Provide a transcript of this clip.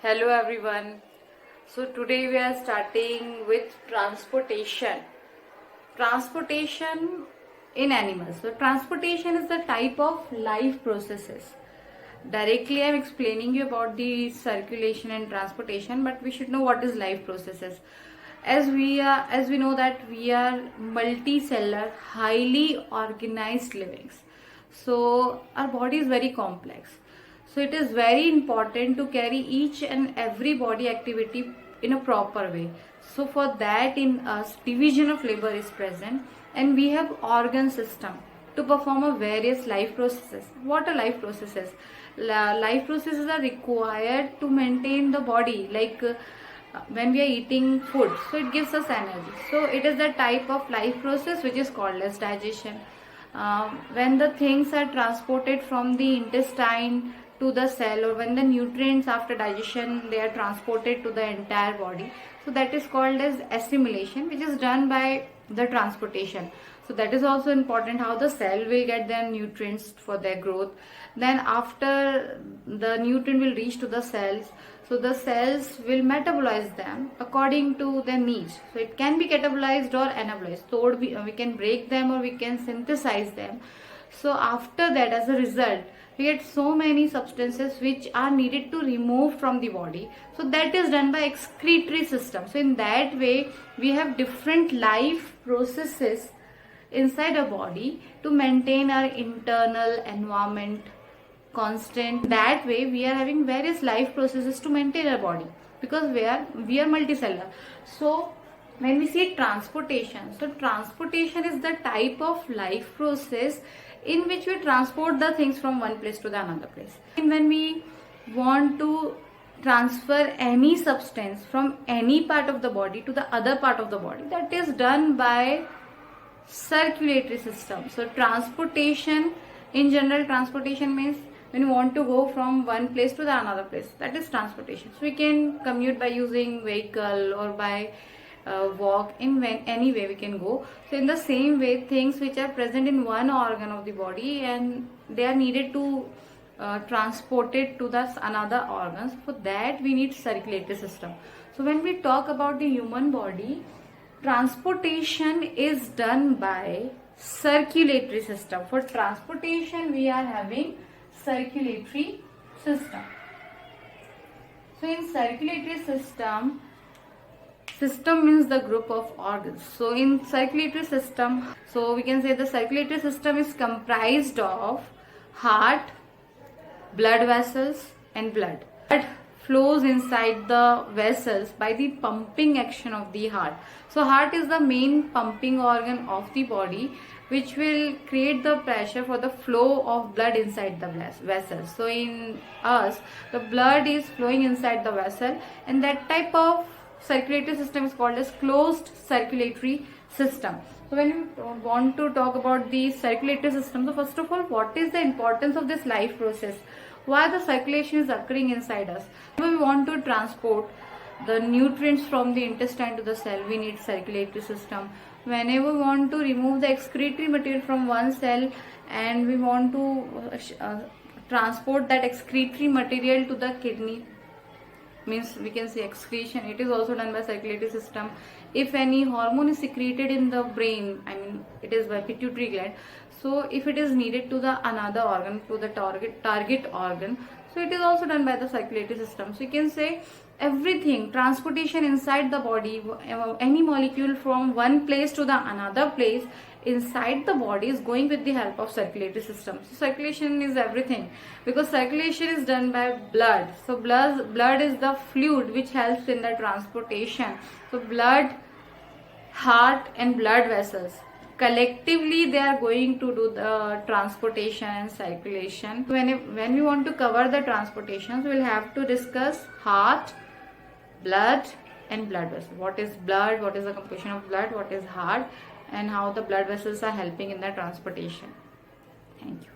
Hello everyone. So today we are starting with transportation. Transportation in animals. So transportation is the type of life processes. Directly I'm explaining you about the circulation and transportation, but we should know what is life processes. As we know that we are multicellular, highly organized livings. So our body is very complex. So it is very important to carry each and every body activity in a proper way. So for that in us division of labor is present, and we have organ system to perform a various life processes. What are life processes? Life processes are required to maintain the body, like when we are eating food, so it gives us energy. So it is the type of life process which is called as digestion. When the things are transported from the intestine to the cell, or when the nutrients after digestion they are transported to the entire body, so that is called as assimilation, which is done by the transportation. So that is also important, how the cell will get their nutrients for their growth. Then after the nutrient will reach to the cells, so the cells will metabolize them according to their needs. So it can be catabolized or anabolized. So we can break them or we can synthesize them. So after that, as a result, we get so many substances which are needed to remove from the body. So that is done by excretory system. So in that way, we have different life processes inside a body to maintain our internal environment constant. That way we are having various life processes to maintain our body, because we are multicellular. So when we see transportation, so transportation is the type of life process in which we transport the things from one place to the another place. And when we want to transfer any substance from any part of the body to the other part of the body, that is done by circulatory system. So transportation, in general, transportation means when you want to go from one place to the another place, that is transportation. So we can commute by using vehicle or by walk, in any way we can go. So in the same way, things which are present in one organ of the body and they are needed to transported to the another organs, for that we need circulatory system. So when we talk about the human body, transportation is done by circulatory system. For transportation we are having circulatory system. So in circulatory system means the group of organs. So in circulatory system, so we can say the circulatory system is comprised of heart, blood vessels and blood. Blood flows inside the vessels by the pumping action of the heart. So heart is the main pumping organ of the body, which will create the pressure for the flow of blood inside the vessels. So in us, the blood is flowing inside the vessel, and that type of circulatory system is called as closed circulatory system. So when you want to talk about the circulatory system, so first of all, what is the importance of this life process? Why the circulation is occurring inside us? When we want to transport the nutrients from the intestine to the cell, we need circulatory system. Whenever we want to remove the excretory material from one cell and we want to transport that excretory material to the kidney, means we can say excretion, it is also done by circulatory system. If any hormone is secreted in the brain, I mean it is by pituitary gland, so if it is needed to the another organ, to the target organ, so it is also done by the circulatory system. So you can say everything, transportation inside the body, any molecule from one place to the another place inside the body is going with the help of circulatory system. So circulation is everything, because circulation is done by blood. So blood is the fluid which helps in the transportation. So blood, heart and blood vessels, collectively they are going to do the transportation and circulation. When we want to cover the transportation, so we'll have to discuss heart, blood and blood vessel. What is blood, what is the composition of blood, what is heart, and how the blood vessels are helping in the transportation. Thank you.